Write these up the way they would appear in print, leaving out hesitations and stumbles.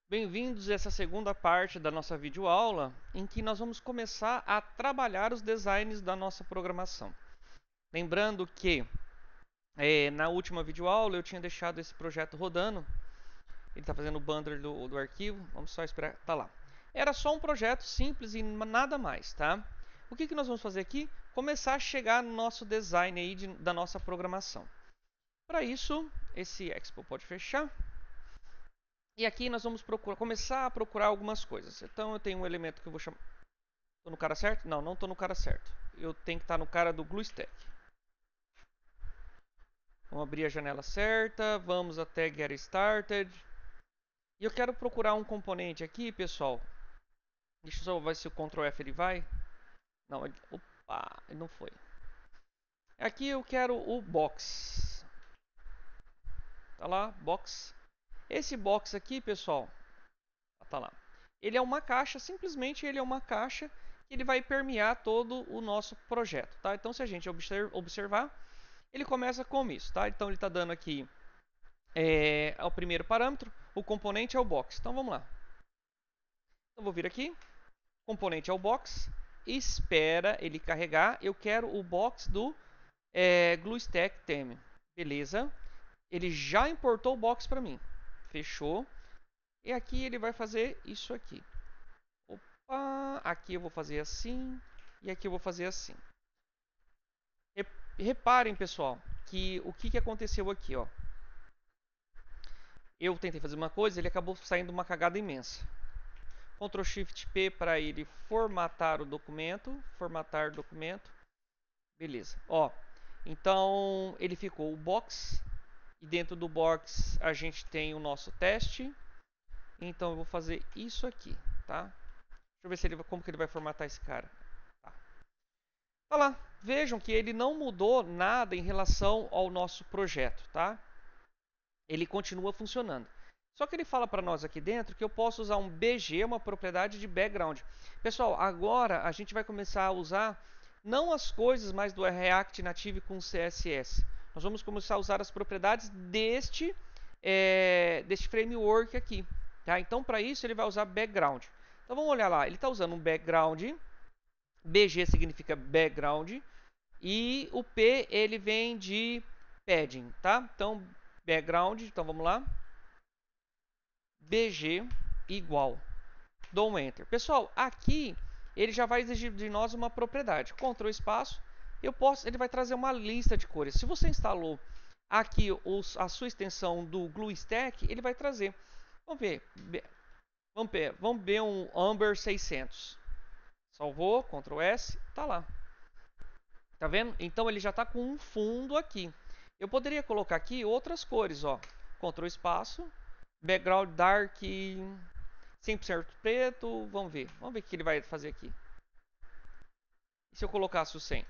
Bem-vindos a essa segunda parte da nossa videoaula, em que nós vamos começar a trabalhar os designs da nossa programação. Lembrando que na última videoaula eu tinha deixado esse projeto rodando, ele está fazendo o bundler do arquivo, vamos só esperar, tá lá. Era só um projeto simples e nada mais, tá? O que nós vamos fazer aqui? Começar a chegar no nosso design aí da nossa programação. Para isso, esse Expo pode fechar. E aqui nós vamos começar a procurar algumas coisas. Então eu tenho um elemento que eu vou chamar. Estou no cara certo? Não, não estou no cara certo. Eu tenho que estar no cara do GlueStack. Vamos abrir a janela certa. Vamos até Get Started. E eu quero procurar um componente aqui, pessoal. Deixa eu só ver se o Ctrl F ele vai. Não, opa, ele não foi. Aqui eu quero o box. Tá lá, box. Esse box aqui, pessoal, tá lá. Ele é uma caixa, simplesmente ele é uma caixa que ele vai permear todo o nosso projeto, tá? Então, se a gente observar, ele começa com isso, tá? Então, ele está dando aqui o primeiro parâmetro, o componente é o box. Então, vamos lá. Então, vou vir aqui, componente é o box, espera ele carregar. Eu quero o box do GlueStack Theme, beleza? Ele já importou o box para mim, fechou. E aqui ele vai fazer isso aqui. Aqui eu vou fazer assim e aqui eu vou fazer assim. Reparem, pessoal, que o que aconteceu aqui, ó. Eu tentei fazer uma coisa, ele acabou saindo uma cagada imensa. Ctrl Shift P para ele formatar o documento, beleza. Ó, então ele ficou o box e dentro do box a gente tem o nosso teste. Então eu vou fazer isso aqui, tá? Deixa eu ver se como que ele vai formatar esse cara. Tá lá, vejam que ele não mudou nada em relação ao nosso projeto, tá? Ele continua funcionando. Só que ele fala para nós aqui dentro que eu posso usar um BG, uma propriedade de background. Pessoal, agora a gente vai começar a usar não as coisas mais do React Native com CSS. Nós vamos começar a usar as propriedades deste framework aqui. Tá? Então, para isso, ele vai usar background. Então, vamos olhar lá. Ele está usando um background. BG significa background. E o P ele vem de padding, tá? Então, background, então vamos lá. BG igual. Dou um enter. Pessoal, aqui ele já vai exigir de nós uma propriedade. Ctrl espaço, ele vai trazer uma lista de cores. Se você instalou aqui a sua extensão do GlueStack, ele vai trazer. Vamos ver um Amber 600. Salvou, Ctrl S, tá lá. Tá vendo? Então ele já está com um fundo aqui. Eu poderia colocar aqui outras cores, ó. Ctrl espaço, background dark 100% preto, vamos ver o que ele vai fazer aqui. E se eu colocasse o 100?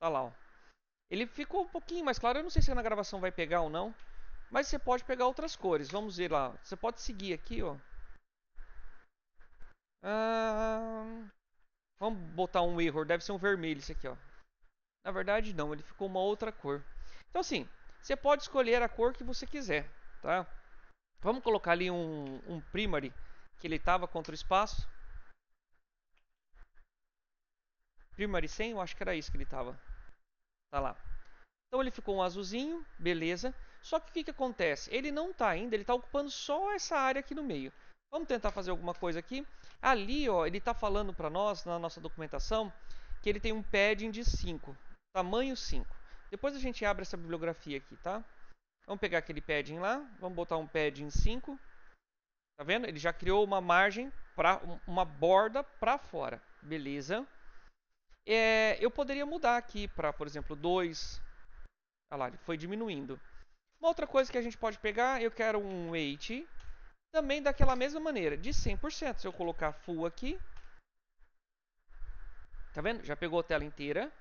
Tá lá, ó. Ele ficou um pouquinho mais claro, eu não sei se na gravação vai pegar ou não, mas você pode pegar outras cores, vamos ver lá. Você pode seguir aqui, ó. Vamos botar um error, deve ser um vermelho esse aqui, ó. Na verdade não, ele ficou uma outra cor. Então assim, você pode escolher a cor que você quiser, tá? Vamos colocar ali um primary, que ele estava contra o espaço. Primary 100, eu acho que era isso que ele estava. Tá lá. Então ele ficou um azulzinho, beleza. Só que o que acontece? Ele não está ainda, ele está ocupando só essa área aqui no meio. Vamos tentar fazer alguma coisa aqui. Ali, ó, ele está falando para nós, na nossa documentação, que ele tem um padding de 5, tamanho 5. Depois a gente abre essa bibliografia aqui, tá? Vamos pegar aquele padding lá, vamos botar um padding 5. Tá vendo? Ele já criou uma margem, uma borda para fora. Beleza. Eu poderia mudar aqui para, por exemplo, 2. Olha lá, ele foi diminuindo. Uma outra coisa que a gente pode pegar, eu quero um weight, também daquela mesma maneira, de 100%. Se eu colocar full aqui, tá vendo? Já pegou a tela inteira.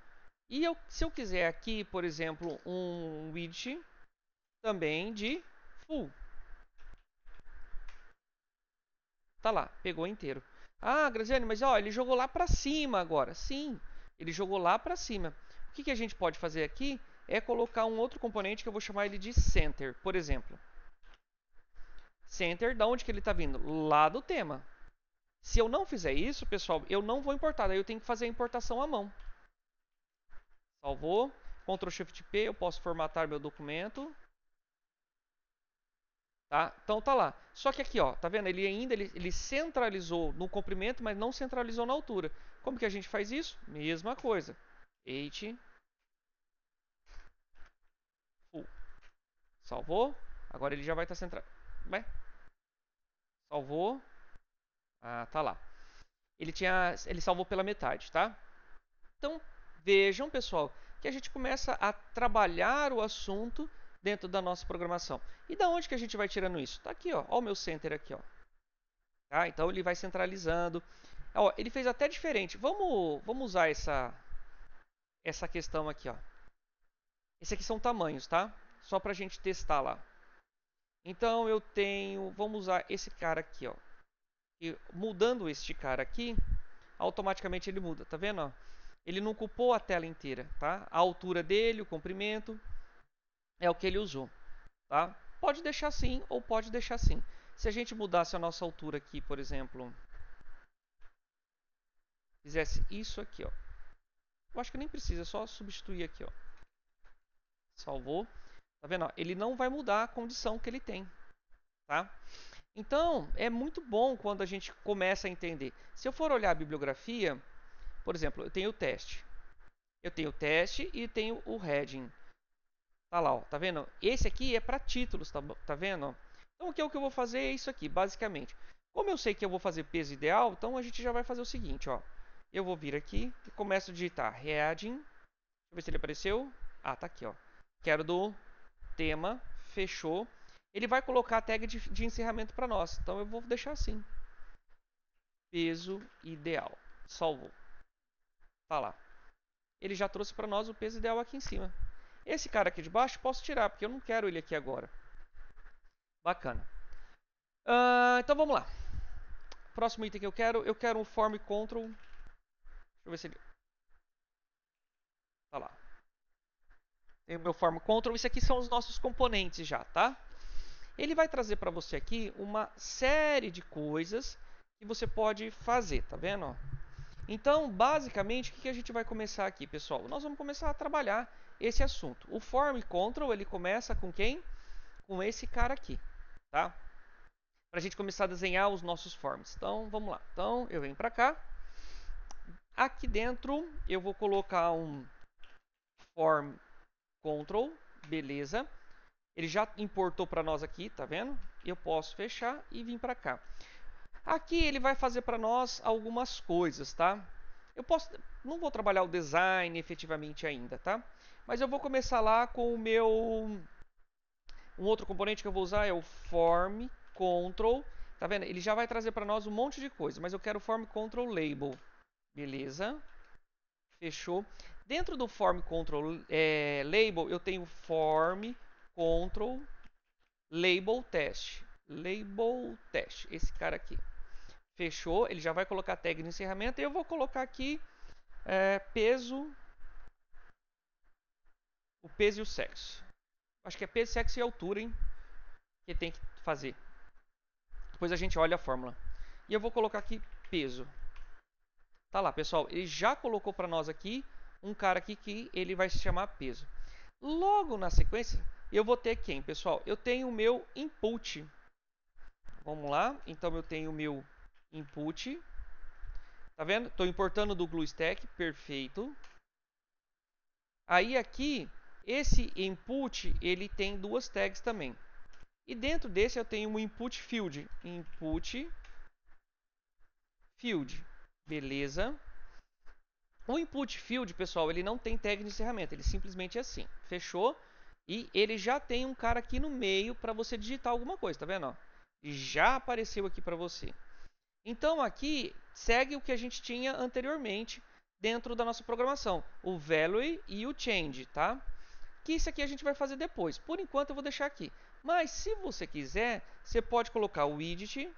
E se eu quiser aqui, por exemplo, um width, também de full. Tá lá, pegou inteiro. Ah, Graziane, mas ó, ele jogou lá para cima agora. Sim, ele jogou lá para cima. O que a gente pode fazer aqui é colocar um outro componente que eu vou chamar ele de center, por exemplo. center, da onde que ele está vindo? Lá do tema. Se eu não fizer isso, pessoal, eu não vou importar. Daí eu tenho que fazer a importação à mão. Salvou. Ctrl Shift P, eu posso formatar meu documento. Tá? Então tá lá. Só que aqui, ó, tá vendo? Ele centralizou no comprimento, mas não centralizou na altura. Como que a gente faz isso? Mesma coisa. H full. Salvou. Agora ele já vai estar centrado. Salvou. Ah, tá lá. Ele salvou pela metade, tá? Então, vejam, pessoal, que a gente começa a trabalhar o assunto dentro da nossa programação. E da onde que a gente vai tirando isso? Tá aqui, ó. Ó o meu center aqui, ó. Tá? Então ele vai centralizando. Ó, ele fez até diferente. Vamos usar essa questão aqui, ó. Esse aqui são tamanhos, tá? Só pra gente testar lá. Então eu tenho, vamos usar esse cara aqui, ó. E mudando este cara aqui, automaticamente ele muda, tá vendo, ó? Ele não ocupou a tela inteira, tá? A altura dele, o comprimento é o que ele usou, tá? Pode deixar assim ou pode deixar assim. Se a gente mudasse a nossa altura aqui, por exemplo, fizesse isso aqui, ó. Eu acho que nem precisa, é só substituir aqui, ó. Salvou. Tá vendo? Ó? Ele não vai mudar a condição que ele tem, tá? Então, é muito bom quando a gente começa a entender. Se eu for olhar a bibliografia, por exemplo, eu tenho o teste. Eu tenho o teste e tenho o heading. Tá lá, ó, tá vendo? Esse aqui é para títulos, tá vendo? Então, o que eu vou fazer é isso aqui, basicamente. Como eu sei que eu vou fazer peso ideal, então a gente já vai fazer o seguinte, ó. Eu vou vir aqui e começo a digitar heading. Deixa eu ver se ele apareceu. Ah, tá aqui, ó. Quero do tema, fechou. Ele vai colocar a tag de encerramento para nós. Então eu vou deixar assim. Peso ideal. Salvou. Tá lá. Ele já trouxe para nós o peso ideal aqui em cima. Esse cara aqui de baixo posso tirar, porque eu não quero ele aqui agora. Bacana. Então vamos lá. Próximo item que eu quero um form control. Deixa eu ver se ele... Tá lá. Tem o meu form control. Isso aqui são os nossos componentes já, tá? Ele vai trazer para você aqui uma série de coisas que você pode fazer, tá vendo? Então, basicamente, o que a gente vai começar aqui, pessoal? Nós vamos começar a trabalhar esse assunto. O form control, ele começa com quem? Com esse cara aqui, tá? Para a gente começar a desenhar os nossos forms. Então, vamos lá. Então, eu venho para cá. Aqui dentro, eu vou colocar um form control, beleza? Ele já importou para nós aqui, tá vendo? Eu posso fechar e vir para cá. Aqui ele vai fazer para nós algumas coisas, tá? Não vou trabalhar o design efetivamente ainda, tá? Mas eu vou começar lá com o meu, um outro componente que eu vou usar é o form control, tá vendo? Ele já vai trazer para nós um monte de coisa, mas eu quero form control label, beleza? Fechou. Dentro do form control label eu tenho form control label test, esse cara aqui. Fechou, ele já vai colocar a tag de encerramento e eu vou colocar aqui peso, o peso e o sexo. Acho que é peso, sexo e altura, hein? Que tem que fazer. Depois a gente olha a fórmula. E eu vou colocar aqui peso. Tá lá, pessoal, ele já colocou para nós aqui um cara aqui que ele vai se chamar peso. Logo na sequência, eu vou ter quem, pessoal? Eu tenho o meu input. Vamos lá, então eu tenho o meu input. Tá vendo? Estou importando do BlueStack, perfeito. Aí aqui, esse input, ele tem duas tags também. E dentro desse eu tenho um input field. Input field. Beleza. O input field, pessoal, ele não tem tag de encerramento. Ele simplesmente é assim. Fechou. E ele já tem um cara aqui no meio para você digitar alguma coisa. Tá vendo? Ó? Já apareceu aqui para você. Então aqui segue o que a gente tinha anteriormente dentro da nossa programação, o value e o change, tá? Que isso aqui a gente vai fazer depois. Por enquanto eu vou deixar aqui. Mas se você quiser, você pode colocar o widget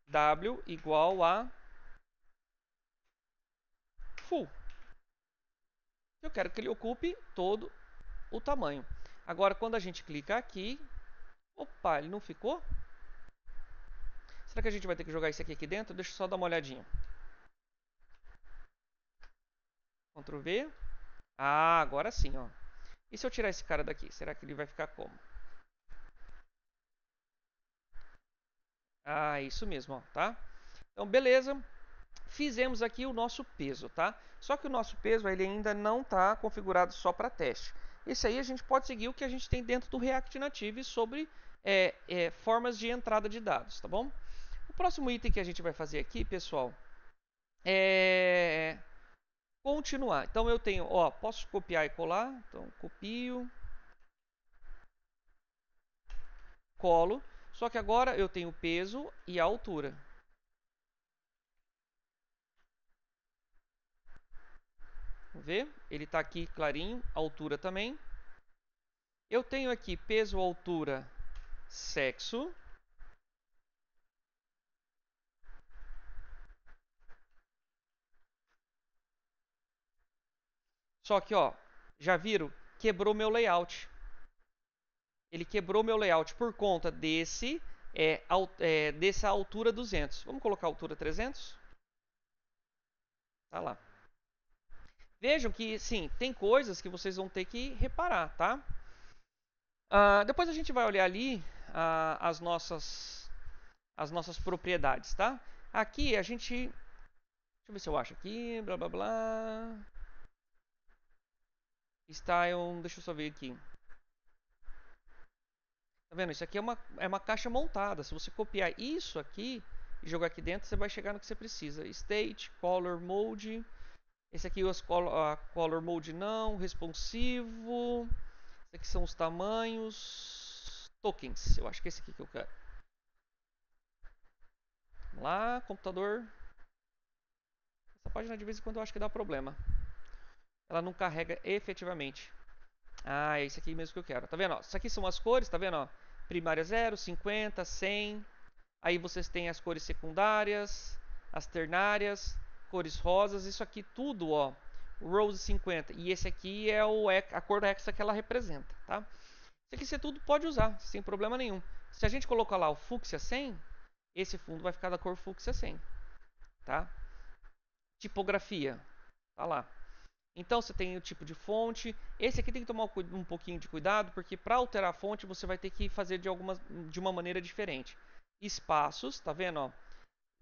w igual a full. Eu quero que ele ocupe todo o tamanho. Agora quando a gente clica aqui, opa, ele não ficou? Será que a gente vai ter que jogar isso aqui dentro? Deixa eu só dar uma olhadinha. Ctrl V. Ah, agora sim, ó. E se eu tirar esse cara daqui? Será que ele vai ficar como? Ah, isso mesmo, ó, tá? Então, beleza. Fizemos aqui o nosso peso, tá? Só que o nosso peso ele ainda não está configurado só para teste. Esse aí a gente pode seguir o que a gente tem dentro do React Native sobre formas de entrada de dados, tá bom? O próximo item que a gente vai fazer aqui, pessoal, é continuar. Então eu tenho, ó, posso copiar e colar. Então copio, colo. Só que agora eu tenho o peso e a altura. Vamos ver? Ele está aqui clarinho, altura também. Eu tenho aqui peso, altura, sexo. Só que, ó, já viram? Quebrou meu layout. Ele quebrou meu layout por conta dessa altura 200. Vamos colocar a altura 300? Tá lá. Vejam que, sim, tem coisas que vocês vão ter que reparar, tá? Depois a gente vai olhar ali as nossas propriedades, tá? Aqui a gente... Deixa eu ver se eu acho aqui, blá blá blá. Style, deixa eu só ver aqui. Tá vendo? Isso aqui é uma caixa montada. Se você copiar isso aqui e jogar aqui dentro, você vai chegar no que você precisa. State, Color Mode. Esse aqui Color Mode não, responsivo. Esse aqui são os tamanhos. Tokens, eu acho que é esse aqui que eu quero. Vamos lá, computador. Essa página de vez em quando eu acho que dá problema. Ela não carrega efetivamente. Ah, é esse aqui mesmo que eu quero. Tá vendo? Ó, isso aqui são as cores, tá vendo? Ó? Primária 0, 50, 100. Aí vocês têm as cores secundárias, as ternárias, cores rosas. Isso aqui tudo, ó, Rose 50. E esse aqui é a cor hexa que ela representa, tá? Isso aqui você tudo pode usar, sem problema nenhum. Se a gente colocar lá o fúcsia 100, esse fundo vai ficar da cor fúcsia 100, tá? Tipografia, tá lá. Então você tem o tipo de fonte. Esse aqui tem que tomar um pouquinho de cuidado, porque para alterar a fonte você vai ter que fazer de uma maneira diferente. Espaços, tá vendo? Ó?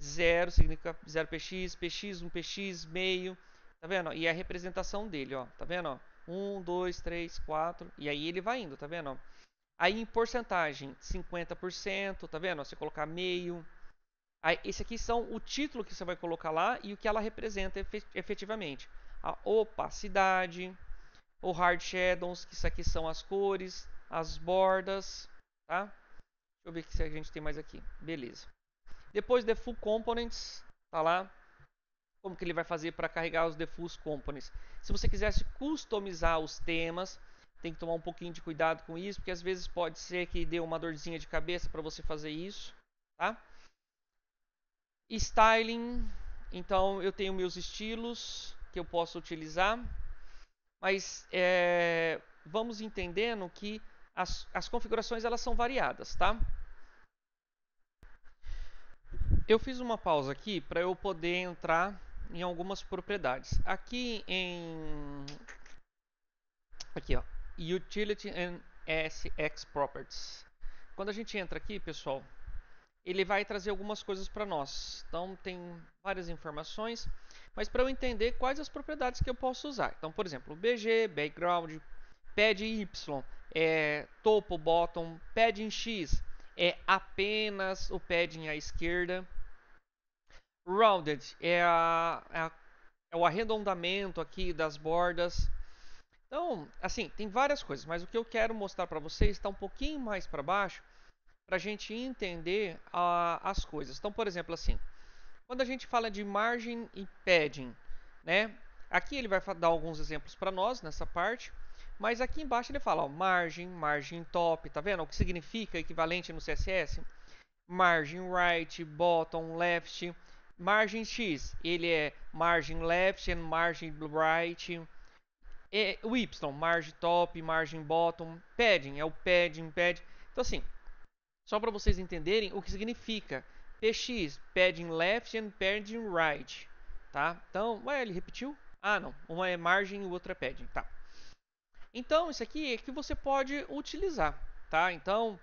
0 significa 0 px, px 1 px, meio, tá vendo? E a representação dele, ó, tá vendo? 1, 2, 3, 4, e aí ele vai indo, tá vendo? Aí em porcentagem, 50%, tá vendo? Você colocar meio. Aí, esse aqui são o título que você vai colocar lá e o que ela representa efetivamente. A opacidade, o hard shadows, que isso aqui são as cores, as bordas, tá? Deixa eu ver o que a gente tem mais aqui. Beleza. Depois Default Components, tá lá. Como que ele vai fazer para carregar os Default Components. Se você quisesse customizar os temas, tem que tomar um pouquinho de cuidado com isso, porque às vezes pode ser que dê uma dorzinha de cabeça para você fazer isso, tá? Styling, então eu tenho meus estilos que eu posso utilizar, mas vamos entendendo que as configurações elas são variadas, tá? Eu fiz uma pausa aqui para eu poder entrar em algumas propriedades. Aqui ó, Utility and SX Properties. Quando a gente entra aqui, pessoal, ele vai trazer algumas coisas para nós. Então tem várias informações, mas para eu entender quais as propriedades que eu posso usar. Então, por exemplo, BG, background, pad Y, topo, bottom, padding X é apenas o padding à esquerda. Rounded é o arredondamento aqui das bordas. Então, assim, tem várias coisas, mas o que eu quero mostrar para vocês está um pouquinho mais para baixo para a gente entender as coisas. Então, por exemplo, assim, quando a gente fala de margin e padding, né? Aqui ele vai dar alguns exemplos para nós nessa parte, mas aqui embaixo ele fala, ó, margin top, tá vendo? O que significa equivalente no CSS? Margin right, bottom left, margin X, ele é margin left and margin right. O Y, margin top, margin bottom, padding, é o padding, pad. Então assim, só para vocês entenderem o que significa PX, padding left and padding right, tá? Então, ué, ele repetiu? Ah, não. Uma é margem e o outro é padding, tá? Então, isso aqui é que você pode utilizar, tá? Então,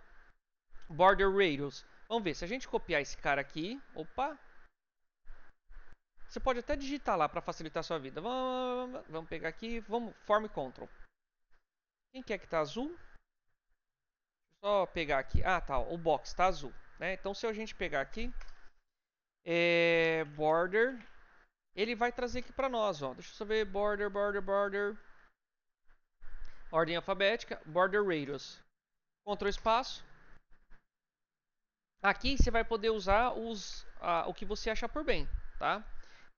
border radius. Vamos ver, se a gente copiar esse cara aqui, opa, você pode até digitar lá para facilitar a sua vida. Vamos pegar aqui, vamos form control. Quem quer que tá azul? Só pegar aqui. Ah, tá, o box tá azul, né? Então, se a gente pegar aqui, border, ele vai trazer aqui para nós, ó. Deixa eu só ver, border, ordem alfabética, border radius. Ctrl espaço. Aqui você vai poder usar o que você achar por bem, tá?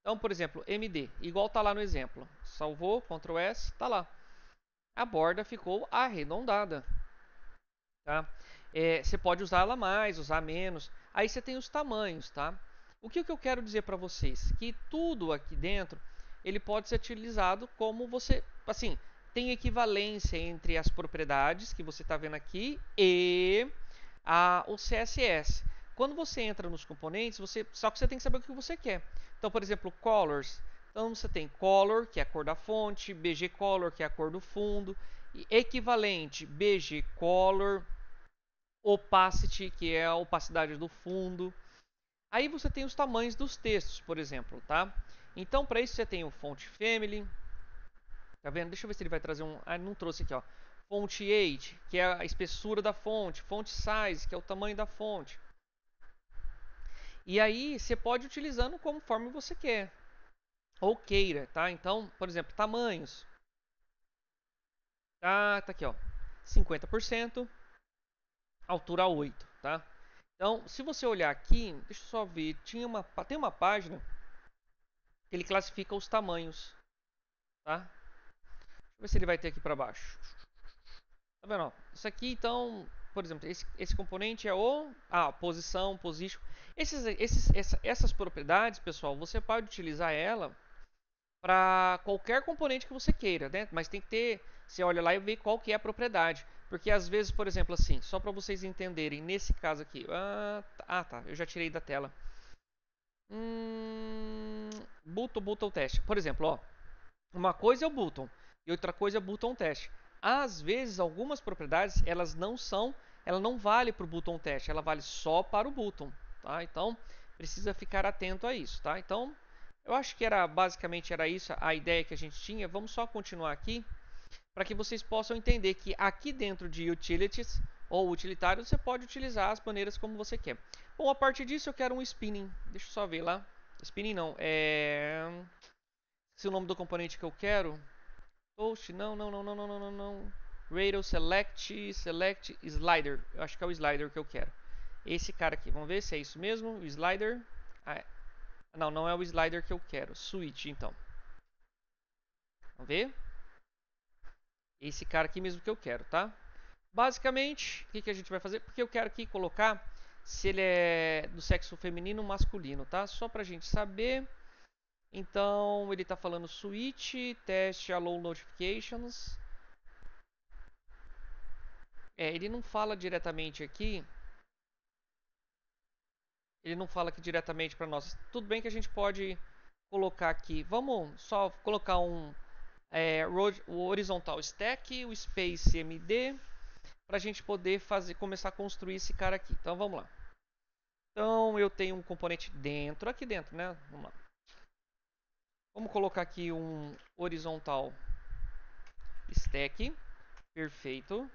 Então, por exemplo, MD, igual tá lá no exemplo. Salvou, Ctrl S, tá lá. A borda ficou arredondada, tá? Você pode usar ela mais, usar menos. Aí você tem os tamanhos, tá? O que eu quero dizer para vocês? Que tudo aqui dentro, ele pode ser utilizado como você, assim, tem equivalência entre as propriedades que você está vendo aqui e o CSS. Quando você entra nos componentes, só que você tem que saber o que você quer. Então, por exemplo, colors. Então, você tem color, que é a cor da fonte, BG color, que é a cor do fundo, e equivalente BG color, opacity, que é a opacidade do fundo. Aí você tem os tamanhos dos textos, por exemplo, tá? Então, para isso você tem o font family. Tá vendo? Deixa eu ver se ele vai trazer um... Ah, ele não trouxe aqui, ó. Font age, que é a espessura da fonte. Font size, que é o tamanho da fonte. E aí você pode ir utilizando conforme você quer. Ou queira, tá? Então, por exemplo, tamanhos. Tá aqui, ó. 50%, altura 8, tá? Então, se você olhar aqui, deixa eu só ver, tem uma página que ele classifica os tamanhos, tá? Deixa eu ver se ele vai ter aqui para baixo. Tá vendo? Ó? Isso aqui, então, por exemplo, esse componente é posição, position. Essas propriedades, pessoal, você pode utilizar ela para qualquer componente que você queira, né? Mas tem que ter, você olha lá e vê qual que é a propriedade. Porque às vezes, por exemplo, assim, só para vocês entenderem, nesse caso aqui, tá, eu já tirei da tela. Button teste. Por exemplo, ó, uma coisa é o button e outra coisa é o button teste. Às vezes, algumas propriedades, ela não vale para o button teste, ela vale só para o button, tá? Então, precisa ficar atento a isso, tá? Então, eu acho que basicamente era isso a ideia que a gente tinha. Vamos só continuar aqui para que vocês possam entender que aqui dentro de utilities ou utilitários você pode utilizar as maneiras como você quer. Bom, a partir disso eu quero um spinning. Deixa eu só ver lá. Spinning não, se o nome do componente que eu quero. Post, não. Radial select slider. Eu acho que é o slider que eu quero. Esse cara aqui, vamos ver se é isso mesmo, o slider. Não é o slider que eu quero. Switch, então. Vamos ver. Esse cara aqui mesmo que eu quero, tá? Basicamente, o que a gente vai fazer? Porque eu quero aqui colocar se ele é do sexo feminino ou masculino, tá? Só pra gente saber. Então, ele tá falando switch, test allow notifications. Ele não fala diretamente aqui. Ele não fala aqui diretamente para nós. Tudo bem que a gente pode colocar aqui. Vamos só colocar o horizontal stack, o space md, para a gente poder começar a construir esse cara aqui. Então vamos lá. Então eu tenho um componente aqui dentro, né? Vamos lá. Vamos colocar aqui um horizontal stack, perfeito.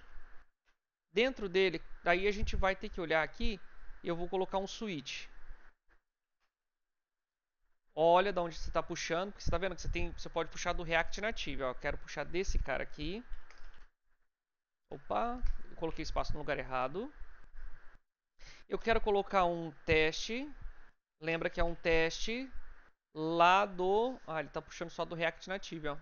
Dentro dele, daí a gente vai ter que olhar aqui. Eu vou colocar um switch. Olha de onde você está puxando, porque você está vendo que você pode puxar do React Native. Ó. Quero puxar desse cara aqui. Opa, eu coloquei espaço no lugar errado. Eu quero colocar um teste. Lembra que é um teste lá do... ele está puxando só do React Native, ó.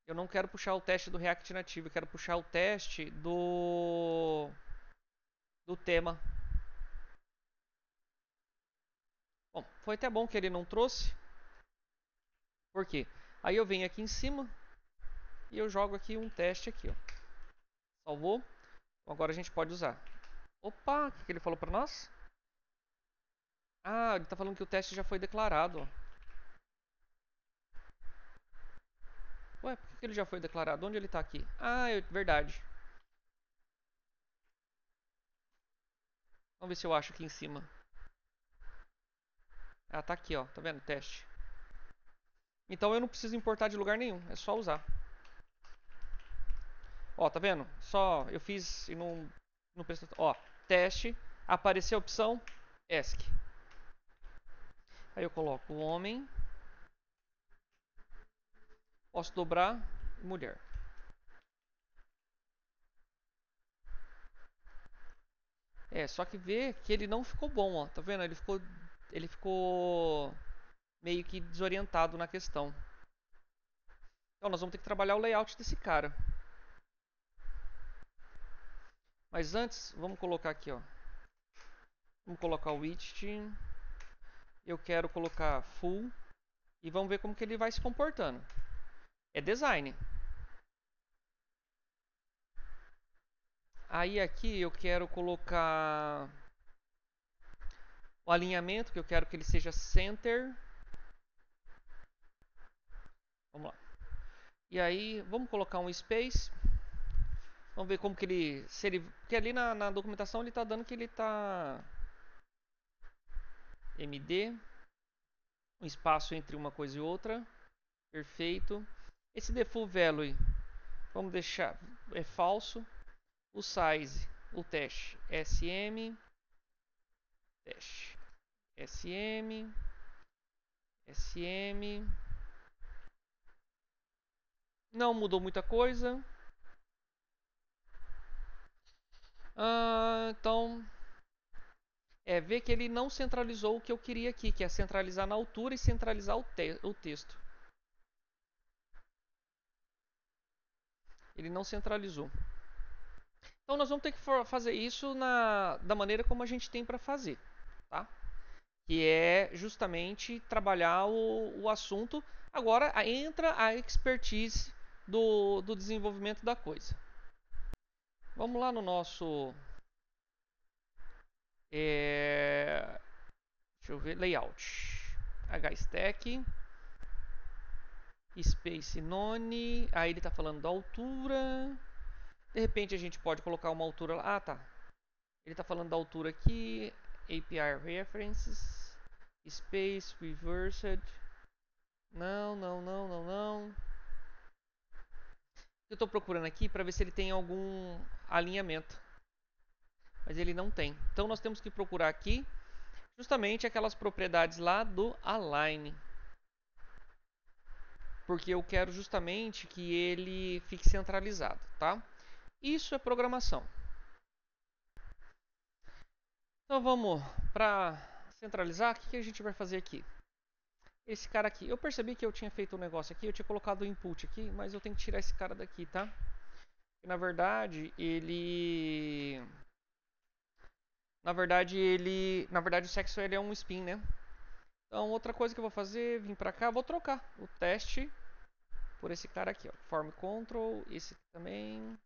Eu não quero puxar o teste do React Native, eu quero puxar o teste do tema. Bom, foi até bom que ele não trouxe. Por quê? Aí eu venho aqui em cima e eu jogo aqui um teste aqui, ó. Salvou. Então agora a gente pode usar. Opa, o que ele falou pra nós? Ah, ele tá falando que o teste já foi declarado. Ué, por que ele já foi declarado? Onde ele tá aqui? Ah, verdade. Vamos ver se eu acho aqui em cima. Ah, tá aqui, ó. Tá vendo? Teste. Então eu não preciso importar de lugar nenhum. É só usar. Ó, tá vendo? Só eu fiz e não prestou. Ó, teste. Apareceu a opção ESC. Aí eu coloco homem. Posso dobrar mulher. É, só que vê que ele não ficou bom, ó. Tá vendo? Ele ficou meio que desorientado na questão. Então nós vamos ter que trabalhar o layout desse cara. Mas antes, vamos colocar aqui, ó. Vamos colocar o widget. Eu quero colocar full. E vamos ver como que ele vai se comportando. É design. Aí aqui eu quero colocar o alinhamento, que eu quero que ele seja center. Vamos lá. E aí, vamos colocar um space. Vamos ver como que ele... Se ele porque ali na documentação ele está dando que ele está... MD. Um espaço entre uma coisa e outra. Perfeito. Esse default value, vamos deixar... É falso. O size, o teste. SM. Teste. SM. SM. Não mudou muita coisa. Então, ver que ele não centralizou o que eu queria aqui, que é centralizar na altura e centralizar o texto. Ele não centralizou. Então nós vamos ter que fazer isso da maneira como a gente tem para fazer, tá? Que é justamente trabalhar o assunto. Agora entra a expertise do desenvolvimento da coisa. Vamos lá no nosso... deixa eu ver, layout. HStack. Space None. Aí ele está falando da altura. De repente a gente pode colocar uma altura lá. Ah, tá. Ele está falando da altura aqui. API References. Space Reversed. Não, não, não, não, não. Eu estou procurando aqui para ver se ele tem algum alinhamento. Mas ele não tem. Então nós temos que procurar aqui justamente aquelas propriedades lá do Align. Porque eu quero justamente que ele fique centralizado, tá? Isso é programação. Então vamos para centralizar. O que a gente vai fazer aqui? Esse cara aqui. Eu percebi que eu tinha feito um negócio aqui. Eu tinha colocado o input aqui. Mas eu tenho que tirar esse cara daqui, tá? Porque, na verdade, ele... Na verdade, o sexo ele é um spin, né? Então, outra coisa que eu vou fazer, vim pra cá, vou trocar o teste por esse cara aqui, ó. Form control, esse aqui também.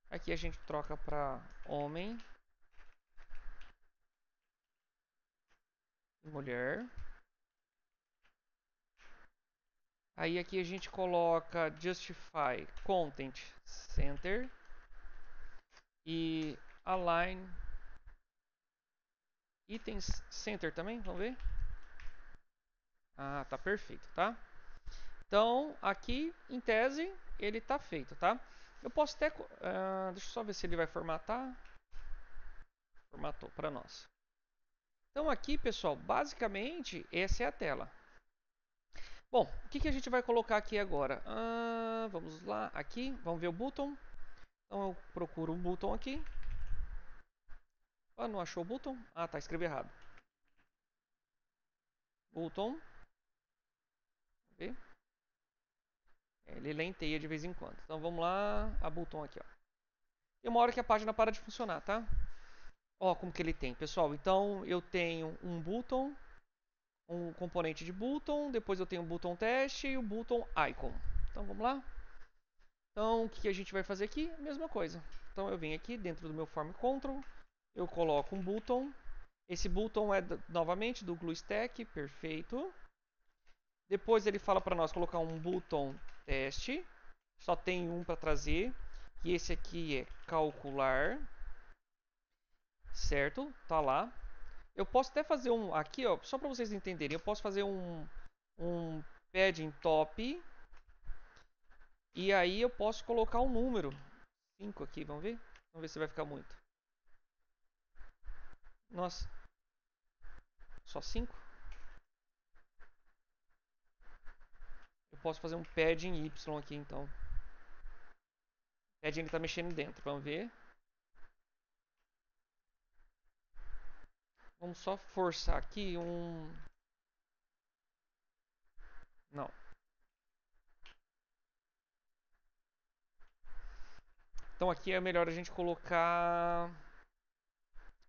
Aqui a gente troca pra homem e mulher. Aí aqui a gente coloca justify content center e align itens center também, vamos ver? Ah, tá perfeito, tá? Então, aqui, em tese, ele tá feito, tá? Eu posso até... deixa eu só ver se ele vai formatar. Formatou para nós. Então, aqui, pessoal, basicamente, essa é a tela. Bom, o que a gente vai colocar aqui agora? Vamos lá, aqui, vamos ver o button. Então, eu procuro um button aqui. Não achou o button? Ah, tá, escrevi errado. Button. Ver. Ele lenteia de vez em quando. Então vamos lá, a button aqui, ó. Tem uma hora que a página para de funcionar, tá? Ó, como que ele tem, pessoal. Então eu tenho um button, um componente de button, depois eu tenho o button teste e o button icon. Então vamos lá. Então o que a gente vai fazer aqui? Mesma coisa. Então eu venho aqui dentro do meu form control, Eu coloco um button. Esse button é novamente do GlueStack, perfeito. Depois ele fala para nós colocar um button teste. Só tem um para trazer. E esse aqui é calcular. Certo? Tá lá. Eu posso até fazer um aqui, ó, só para vocês entenderem. Eu posso fazer um padding top. E aí eu posso colocar um número. 5 aqui, vamos ver? Vamos ver se vai ficar muito. Nossa, só 5? Eu posso fazer um padding Y aqui então. Padding ele tá mexendo dentro, vamos ver. Vamos só forçar aqui um... Não. Então aqui é melhor a gente colocar...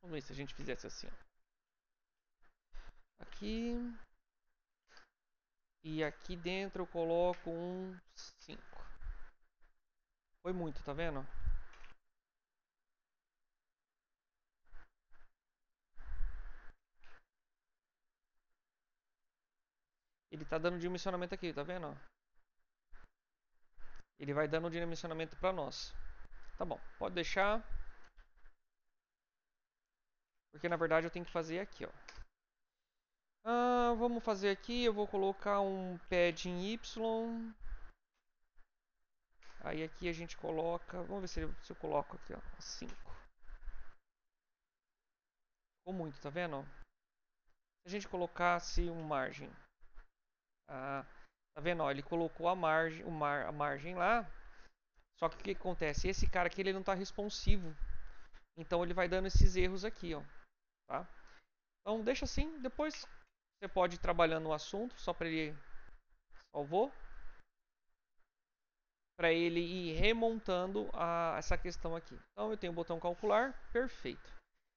Vamos ver se a gente fizesse assim, ó. Aqui. E aqui dentro eu coloco um 5. Foi muito, tá vendo? Ele tá dando dimensionamento aqui, tá vendo? Ele vai dando dimensionamento pra nós. Tá bom, pode deixar. Porque na verdade eu tenho que fazer aqui, ó. Vamos fazer aqui, eu vou colocar um padding Y. Aí aqui a gente coloca, vamos ver se eu coloco aqui, ó, 5. Ficou muito, tá vendo? Se a gente colocasse um margem. Tá vendo? Ó, ele colocou a margem, a margem lá. Só que o que acontece? Esse cara aqui ele não está responsivo. Então ele vai dando esses erros aqui, ó. Tá? Então deixa assim, depois você pode ir trabalhando no assunto, só para ele salvou. Para ele ir remontando essa questão aqui. Então eu tenho o botão calcular, perfeito.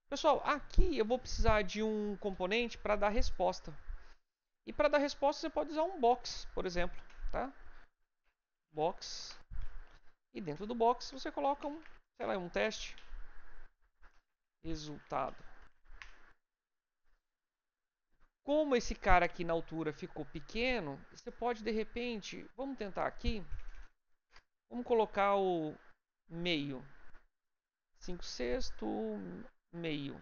Pessoal, aqui eu vou precisar de um componente para dar resposta. E para dar resposta você pode usar um box, por exemplo, tá? Box. E dentro do box você coloca sei lá, um teste. Resultado. Como esse cara aqui na altura ficou pequeno, você pode de repente, vamos tentar aqui. Vamos colocar o meio. 5/6, meio.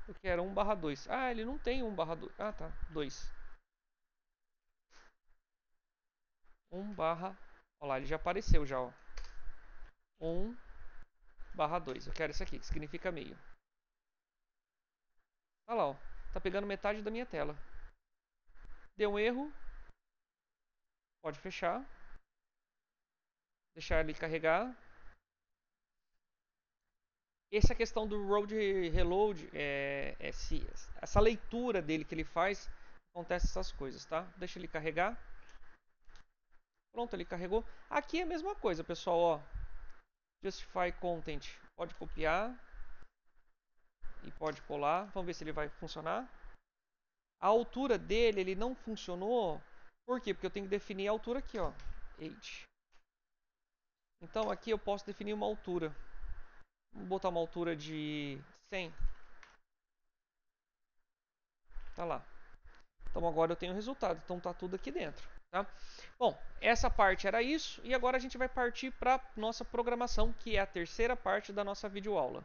Eu quero 1/2. Ele não tem 1/2. Tá. 2. 1 barra... Olha lá, ele já apareceu já, ó. 1/2. Eu quero isso aqui, que significa meio. Olha lá, ó. Tá pegando metade da minha tela. Deu um erro. Pode fechar. Deixar ele carregar. Essa questão do road reload, essa leitura dele que ele faz, acontece essas coisas, tá? Deixa ele carregar. Pronto, ele carregou. Aqui é a mesma coisa, pessoal, ó. Justify content. Pode copiar. E pode colar. Vamos ver se ele vai funcionar. A altura dele, ele não funcionou. Por quê? Porque eu tenho que definir a altura aqui, ó. 8. Então aqui eu posso definir uma altura. Vou botar uma altura de 100. Tá lá. Então agora eu tenho o resultado. Então tá tudo aqui dentro. Tá? Bom, essa parte era isso. E agora a gente vai partir para nossa programação, que é a terceira parte da nossa videoaula.